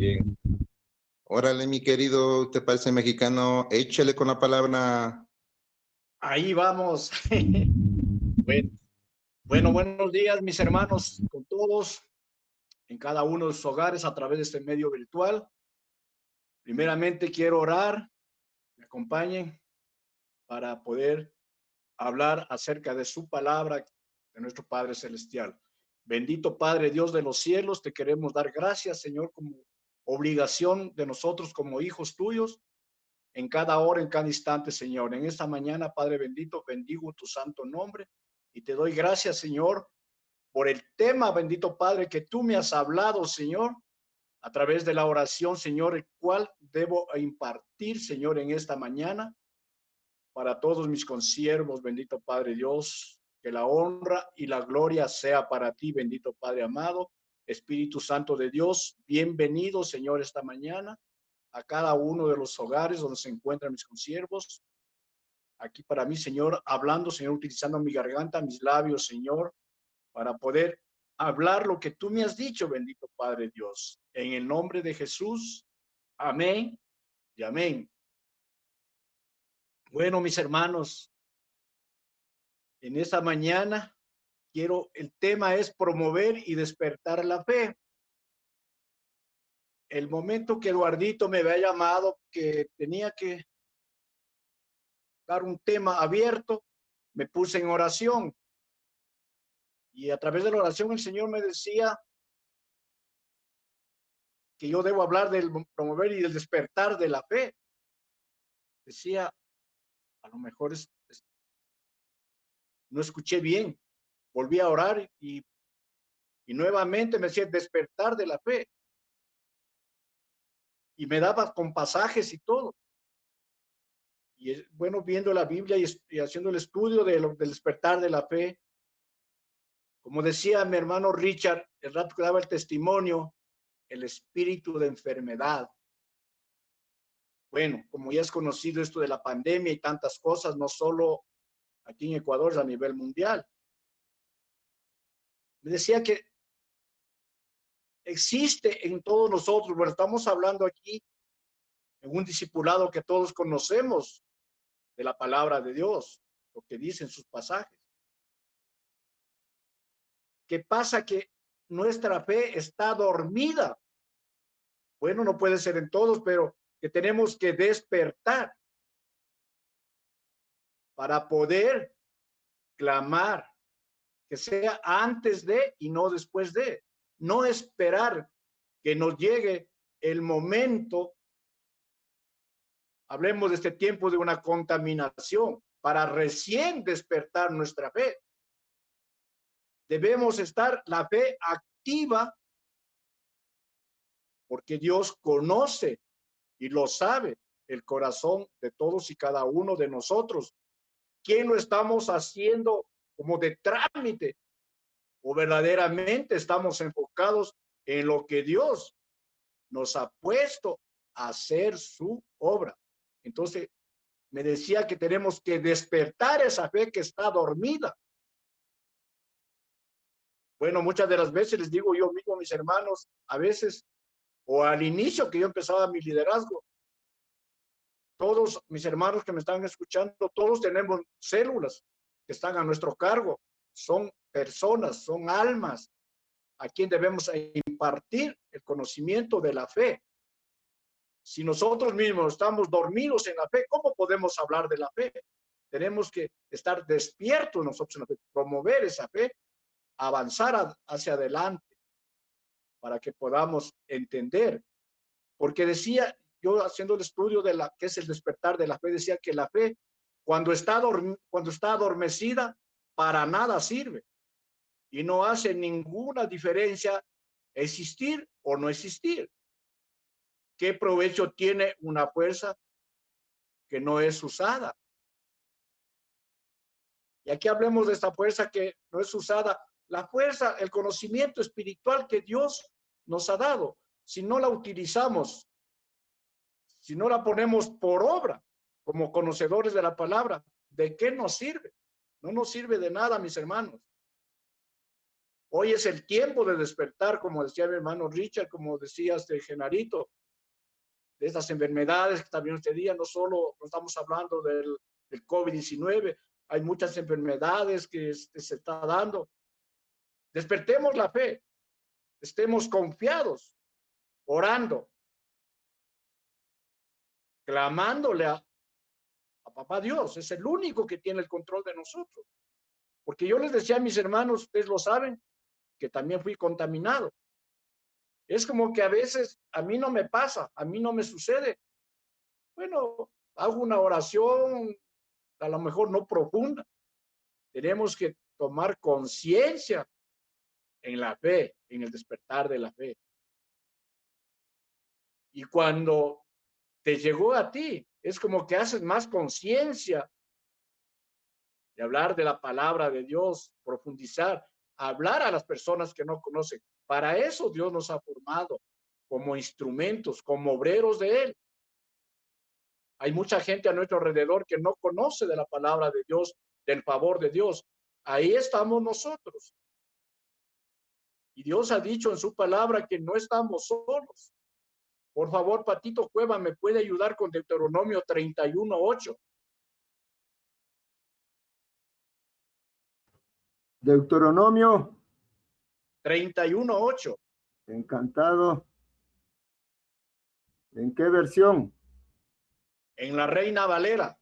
Bien. Órale, mi querido, ¿te parece mexicano? Échale con la palabra. Ahí vamos. Bueno, bueno, buenos días, mis hermanos, con todos, en cada uno de sus hogares a través de este medio virtual. Primeramente quiero orar, me acompañen para poder hablar acerca de su palabra de nuestro Padre Celestial. Bendito Padre Dios de los cielos, te queremos dar gracias, Señor, como obligación de nosotros como hijos tuyos, en cada hora, en cada instante, Señor. En esta mañana, Padre bendito, bendigo tu santo nombre y te doy gracias, Señor, por el tema, bendito Padre, que tú me has hablado, Señor, a través de la oración, Señor, el cual debo impartir, Señor, en esta mañana para todos mis consiervos, bendito Padre Dios, que la honra y la gloria sea para ti, bendito Padre amado, Espíritu Santo de Dios, bienvenido, Señor, esta mañana a cada uno de los hogares donde se encuentran mis consiervos. Aquí para mí, Señor, hablando, Señor, utilizando mi garganta, mis labios, Señor, para poder hablar lo que tú me has dicho, bendito Padre Dios. En el nombre de Jesús, amén y amén. Bueno, mis hermanos, en esta mañana el tema es promover y despertar la fe. El momento que Eduardito me había llamado, que tenía que dar un tema abierto, me puse en oración. Y a través de la oración el Señor me decía que yo debo hablar del promover y del despertar de la fe. Decía, a lo mejor no escuché bien. Volví a orar y nuevamente me decía despertar de la fe. Y me daba con pasajes y todo. Y bueno, viendo la Biblia y haciendo el estudio del despertar de la fe, como decía mi hermano Richard, el rato que daba el testimonio, el espíritu de enfermedad. Bueno, como ya es conocido esto de la pandemia y tantas cosas, no solo aquí en Ecuador, a nivel mundial. Me decía que existe en todos nosotros, bueno, estamos hablando aquí en un discipulado que todos conocemos de la palabra de Dios, lo que dicen sus pasajes. ¿Qué pasa? Que nuestra fe está dormida. Bueno, no puede ser en todos, pero que tenemos que despertar para poder clamar, que sea antes de y no después de. No esperar que nos llegue el momento, hablemos de este tiempo de una contaminación, para recién despertar nuestra fe. Debemos estar la fe activa porque Dios conoce y lo sabe el corazón de todos y cada uno de nosotros. ¿Quién lo estamos haciendo como de trámite o verdaderamente estamos enfocados en lo que Dios nos ha puesto a hacer su obra? Entonces, me decía que tenemos que despertar esa fe que está dormida. Bueno, muchas de las veces les digo yo mismo a mis hermanos, a veces, o al inicio que yo empezaba mi liderazgo, todos mis hermanos que me están escuchando, todos tenemos células que están a nuestro cargo. Son personas, son almas a quien debemos impartir el conocimiento de la fe. Si nosotros mismos estamos dormidos en la fe, ¿cómo podemos hablar de la fe? Tenemos que estar despiertos nosotros en la fe, promover esa fe, avanzar hacia adelante para que podamos entender. Porque decía, yo haciendo el estudio de la que es el despertar de la fe, decía que la fe, cuando está adormecida, para nada sirve y no hace ninguna diferencia existir o no existir. ¿Qué provecho tiene una fuerza que no es usada? Y aquí hablemos de esta fuerza que no es usada. La fuerza, el conocimiento espiritual que Dios nos ha dado, si no la utilizamos, si no la ponemos por obra, como conocedores de la palabra, ¿de qué nos sirve? No nos sirve de nada, mis hermanos. Hoy es el tiempo de despertar, como decía mi hermano Richard, como decía Genarito, de estas enfermedades que también este día no solo no estamos hablando del COVID-19, hay muchas enfermedades que se está dando. Despertemos la fe, estemos confiados, orando, clamándole a papá Dios. Es el único que tiene el control de nosotros. Porque yo les decía a mis hermanos, ustedes lo saben, que también fui contaminado. Es como que a veces a mí no me pasa, a mí no me sucede. Bueno, hago una oración, a lo mejor no profunda. Tenemos que tomar conciencia en la fe, en el despertar de la fe. Y cuando te llegó a ti, es como que haces más conciencia de hablar de la palabra de Dios, profundizar, hablar a las personas que no conocen. Para eso Dios nos ha formado como instrumentos, como obreros de Él. Hay mucha gente a nuestro alrededor que no conoce de la palabra de Dios, del favor de Dios. Ahí estamos nosotros. Y Dios ha dicho en su palabra que no estamos solos. Por favor, Patito Cueva, ¿me puede ayudar con Deuteronomio 31:8? Deuteronomio 31:8. Encantado. ¿En qué versión? En la Reina Valera.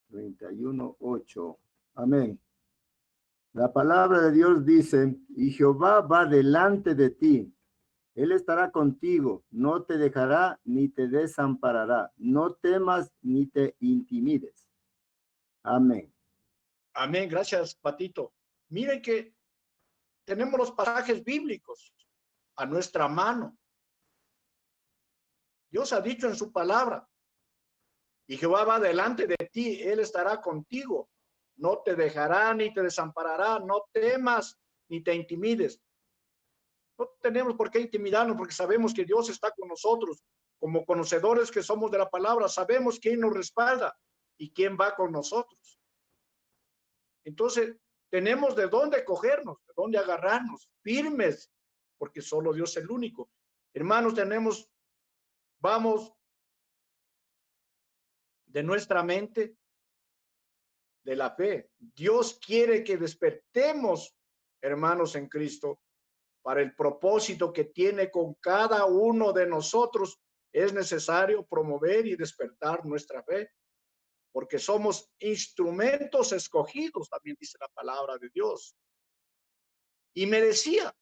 (31:8). Amén. La palabra de Dios dice: y Jehová va delante de ti. Él estará contigo, no te dejará ni te desamparará. No temas ni te intimides. Amén. Amén. Gracias, Patito. Miren que tenemos los pasajes bíblicos a nuestra mano. Dios ha dicho en su palabra, y Jehová va delante de ti, Él estará contigo. No te dejará ni te desamparará. No temas ni te intimides. No tenemos por qué intimidarnos porque sabemos que Dios está con nosotros. Como conocedores que somos de la palabra, sabemos quién nos respalda y quién va con nosotros. Entonces, tenemos de dónde cogernos, de dónde agarrarnos, firmes, porque solo Dios es el único. Hermanos, vamos de nuestra mente, de la fe. Dios quiere que despertemos, hermanos en Cristo, para el propósito que tiene con cada uno de nosotros. Es necesario promover y despertar nuestra fe, porque somos instrumentos escogidos, también dice la palabra de Dios. Y me decía,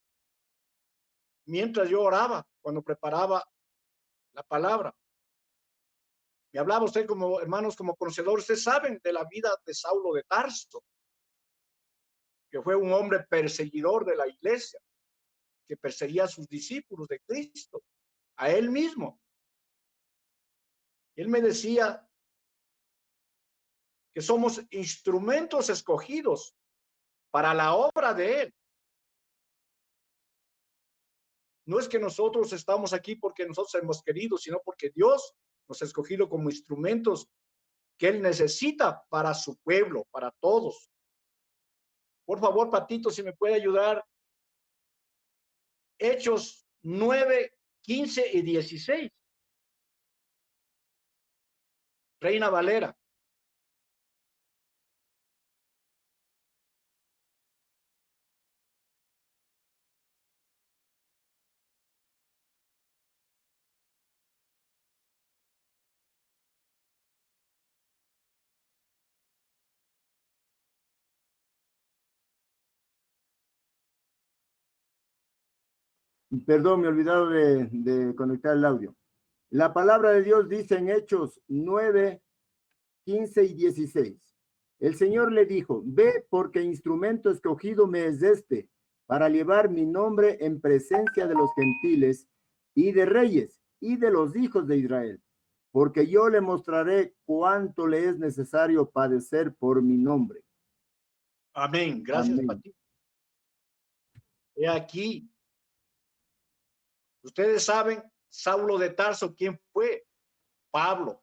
mientras yo oraba, cuando preparaba la palabra, me hablaba usted como hermanos, como conocedores, ustedes saben de la vida de Saulo de Tarso, que fue un hombre perseguidor de la iglesia, que perseguía a sus discípulos de Cristo, a él mismo. Él me decía que somos instrumentos escogidos para la obra de Él. No es que nosotros estamos aquí porque nosotros hemos querido, sino porque Dios nos ha escogido como instrumentos que Él necesita para su pueblo, para todos. Por favor, Patito, si me puede ayudar. Hechos 9, 15 y 16. Reina Valera. Perdón, me he olvidado de conectar el audio. La palabra de Dios dice en Hechos 9, 15 y 16. El Señor le dijo: ve, porque instrumento escogido me es este, para llevar mi nombre en presencia de los gentiles y de reyes y de los hijos de Israel, porque yo le mostraré cuánto le es necesario padecer por mi nombre. Amén. Gracias, Amén. Patito. He aquí. Ustedes saben, Saulo de Tarso, ¿quién fue? Pablo.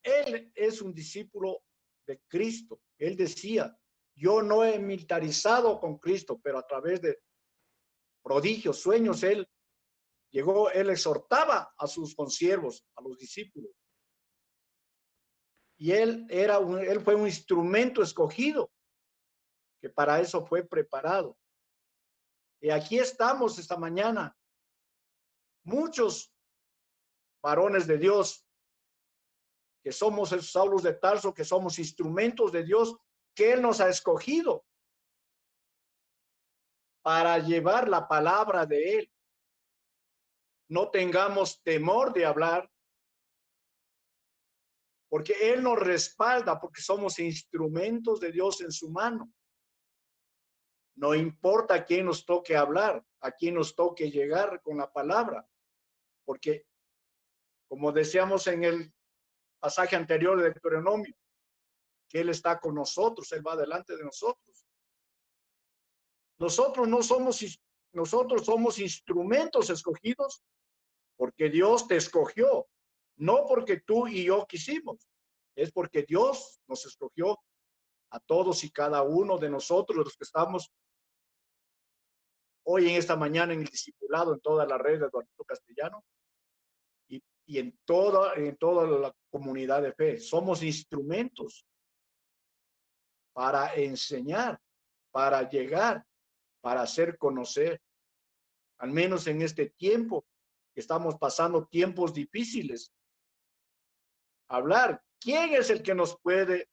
Él es un discípulo de Cristo. Él decía, yo no he militarizado con Cristo, pero a través de prodigios, sueños, él llegó, él exhortaba a sus consiervos, a los discípulos. Y él fue un instrumento escogido, que para eso fue preparado. Y aquí estamos esta mañana, muchos varones de Dios, que somos esos Saulos de Tarso, que somos instrumentos de Dios, que Él nos ha escogido para llevar la palabra de Él. No tengamos temor de hablar, porque Él nos respalda, porque somos instrumentos de Dios en su mano. No importa a quién nos toque hablar, a quién nos toque llegar con la palabra, porque como decíamos en el pasaje anterior de Deuteronomio, que Él está con nosotros, Él va delante de nosotros. Nosotros somos instrumentos escogidos porque Dios te escogió, no porque tú y yo quisimos, es porque Dios nos escogió a todos y cada uno de nosotros, los que estamos hoy en esta mañana en el discipulado, en toda la red de Eduardo Castellano y en toda la comunidad de fe. Somos instrumentos para enseñar, para llegar, para hacer conocer, al menos en este tiempo que estamos pasando tiempos difíciles. Hablar, ¿quién es el que nos puede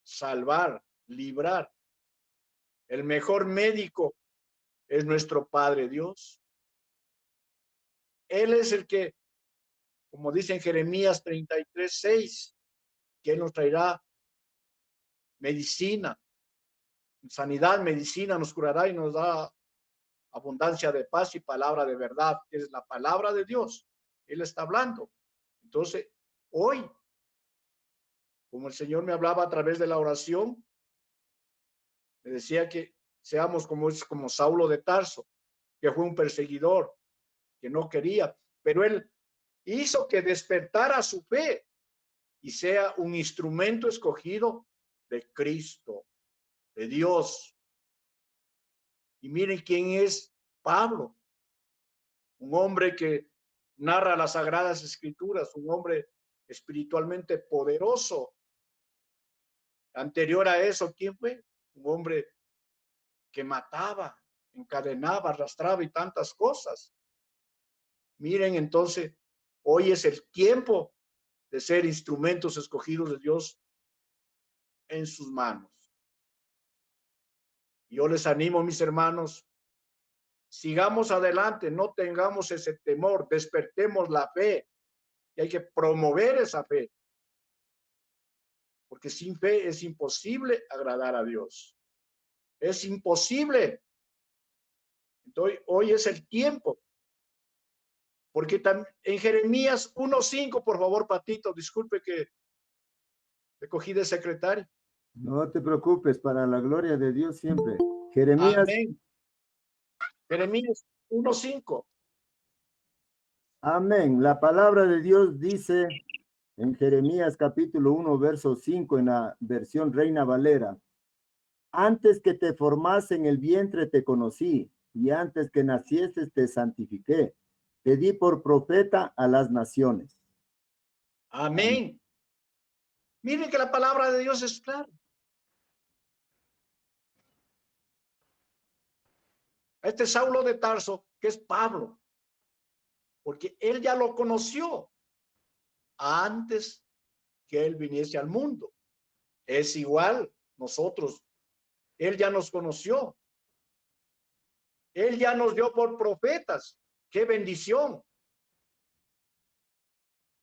salvar, librar? El mejor médico es nuestro Padre Dios. Él es el que, como dice en Jeremías 33:6, que Él nos traerá medicina, sanidad, medicina, nos curará y nos da abundancia de paz y palabra de verdad, que es la palabra de Dios. Él está hablando. Entonces, hoy, como el Señor me hablaba a través de la oración, me decía que seamos como Saulo de Tarso, que fue un perseguidor, que no quería, pero él hizo que despertara su fe y sea un instrumento escogido de Cristo, de Dios. Y miren quién es Pablo, un hombre que narra las Sagradas Escrituras, un hombre espiritualmente poderoso. Anterior a eso, ¿quién fue? Un hombre que mataba, encadenaba, arrastraba y tantas cosas. Miren, entonces, hoy es el tiempo de ser instrumentos escogidos de Dios en sus manos. Yo les animo, mis hermanos, sigamos adelante, no tengamos ese temor, despertemos la fe, y hay que promover esa fe, porque sin fe es imposible agradar a Dios. Es imposible. Entonces, hoy es el tiempo. Porque en Jeremías 1:5, por favor, Patito, disculpe que te cogí de secretario. No te preocupes, para la gloria de Dios siempre. Jeremías. Amén. Jeremías 1:5. Amén. La palabra de Dios dice en Jeremías capítulo 1, verso 5, en la versión Reina Valera: antes que te formase en el vientre te conocí, y antes que nacieses te santifiqué. Te di por profeta a las naciones. Amén. Miren que la palabra de Dios es clara. Este Saulo de Tarso, que es Pablo, porque él ya lo conoció antes que él viniese al mundo. Es igual nosotros. Él ya nos conoció. Él ya nos dio por profetas. ¡Qué bendición!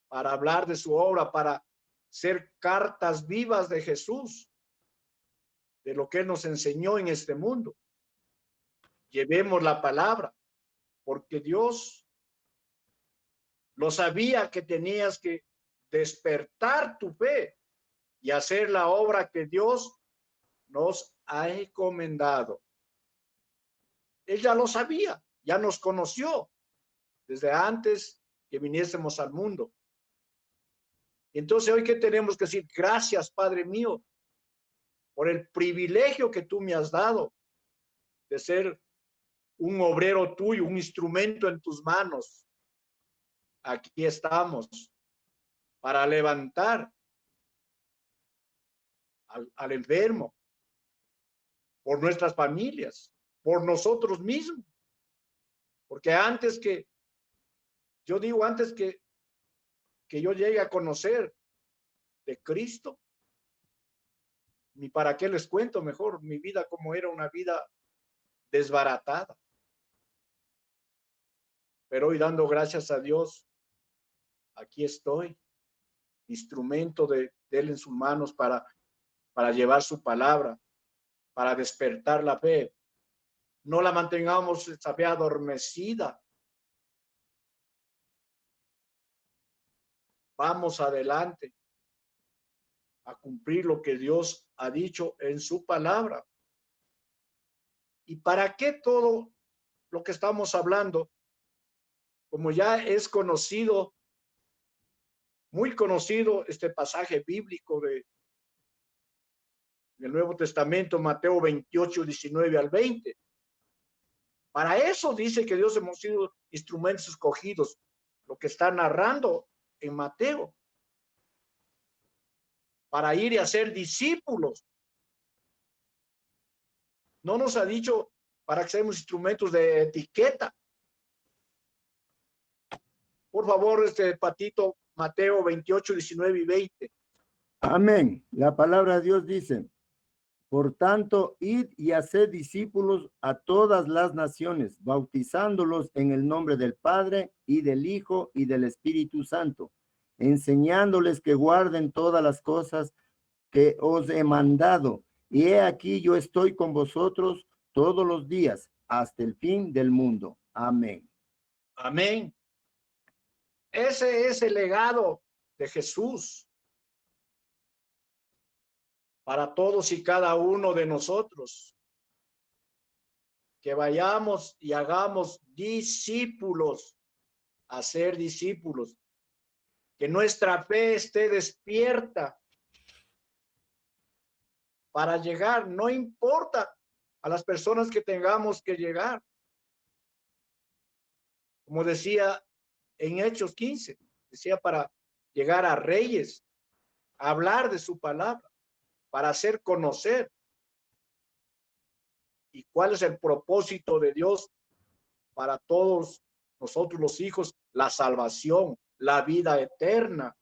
Para hablar de su obra, para ser cartas vivas de Jesús, de lo que Él nos enseñó en este mundo. Llevemos la palabra, porque Dios lo sabía que tenías que despertar tu fe y hacer la obra que Dios nos ha encomendado. Él ya lo sabía, ya nos conoció. desde antes que viniésemos al mundo. Entonces, hoy, ¿qué tenemos que decir? Gracias, Padre mío, por el privilegio que tú me has dado de ser un obrero tuyo, un instrumento en tus manos. Aquí estamos para levantar al enfermo, por nuestras familias, por nosotros mismos. Porque antes que yo llegue a conocer de Cristo, ni para qué les cuento mejor mi vida, como era una vida desbaratada. Pero hoy, dando gracias a Dios, aquí estoy, instrumento de él en sus manos para llevar su palabra, para despertar la fe. No la mantengamos esa fe adormecida. Vamos adelante a cumplir lo que Dios ha dicho en su palabra. ¿Y para qué todo lo que estamos hablando? Como ya es conocido, muy conocido este pasaje bíblico del Nuevo Testamento, Mateo 28, 19 al 20. Para eso dice que Dios hemos sido instrumentos escogidos, lo que está narrando en Mateo, para ir y hacer discípulos. No nos ha dicho para que seamos instrumentos de etiqueta. Por favor, Patito, Mateo 28, 19 y 20. Amén. La palabra de Dios dice: por tanto, id y haced discípulos a todas las naciones, bautizándolos en el nombre del Padre y del Hijo y del Espíritu Santo, enseñándoles que guarden todas las cosas que os he mandado. Y he aquí, yo estoy con vosotros todos los días hasta el fin del mundo. Amén. Amén. Ese es el legado de Jesús para todos y cada uno de nosotros. Que vayamos y hagamos discípulos, hacer discípulos. Que nuestra fe esté despierta para llegar, no importa a las personas que tengamos que llegar. Como decía en Hechos 15, decía para llegar a reyes, a hablar de su palabra, para hacer conocer. ¿Y cuál es el propósito de Dios para todos nosotros los hijos? La salvación, la vida eterna,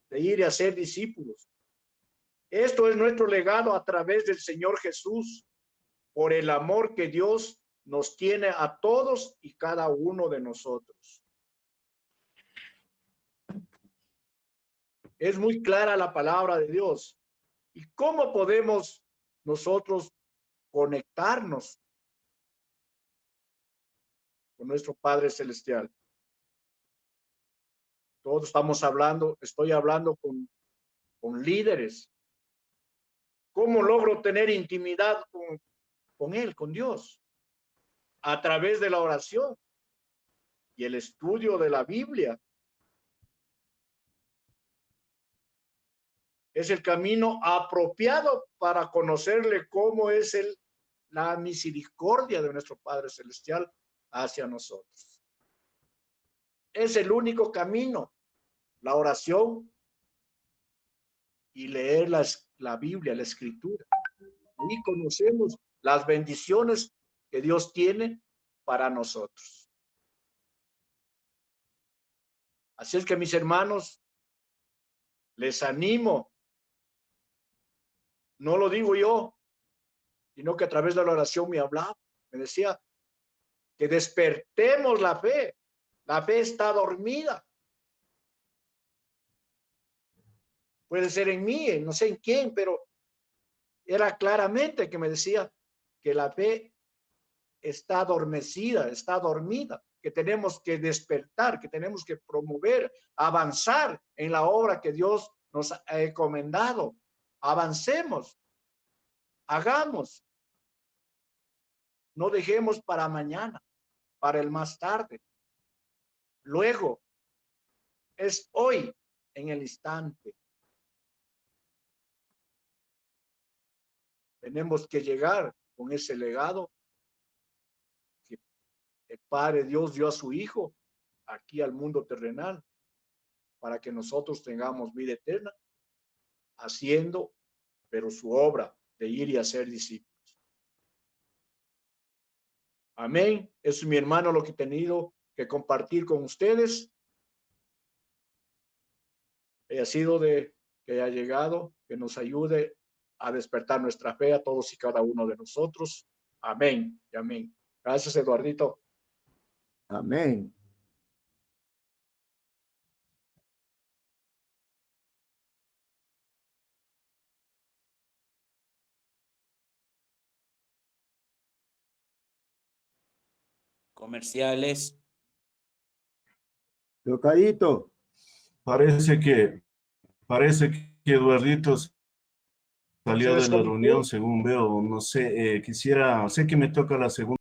de ir a ser discípulos. Esto es nuestro legado a través del Señor Jesús, por el amor que Dios nos tiene a todos y cada uno de nosotros. Es muy clara la palabra de Dios. ¿Y cómo podemos nosotros conectarnos con nuestro Padre Celestial? Todos estamos hablando, estoy hablando con líderes. ¿Cómo logro tener intimidad con Él, con Dios? A través de la oración y el estudio de la Biblia. Es el camino apropiado para conocerle cómo es la misericordia de nuestro Padre Celestial hacia nosotros. Es el único camino, la oración y leer la Biblia, la Escritura. Y conocemos las bendiciones que Dios tiene para nosotros. Así es que, mis hermanos, les animo. No lo digo yo, sino que a través de la oración me hablaba. Me decía que despertemos la fe. La fe está dormida. Puede ser en mí, no sé en quién, pero era claramente que me decía que la fe está adormecida, está dormida, que tenemos que despertar, que tenemos que promover, avanzar en la obra que Dios nos ha encomendado. Avancemos, hagamos. No dejemos para mañana, para el más tarde. luego, es hoy, en el instante. Tenemos que llegar con ese legado que el Padre Dios dio a su Hijo aquí al mundo terrenal para que nosotros tengamos vida eterna, haciendo, pero su obra de ir y hacer discípulos. Amén. Eso es, mi hermano, lo que he tenido que compartir con ustedes. Ha sido de que haya llegado, que nos ayude a despertar nuestra fe a todos y cada uno de nosotros. Amén y amén. Gracias, Eduardito. Amén. Comerciales. Tocadito. Parece que Eduardito salió de la Entonces, reunión, según veo, no sé, sé que me toca la segunda.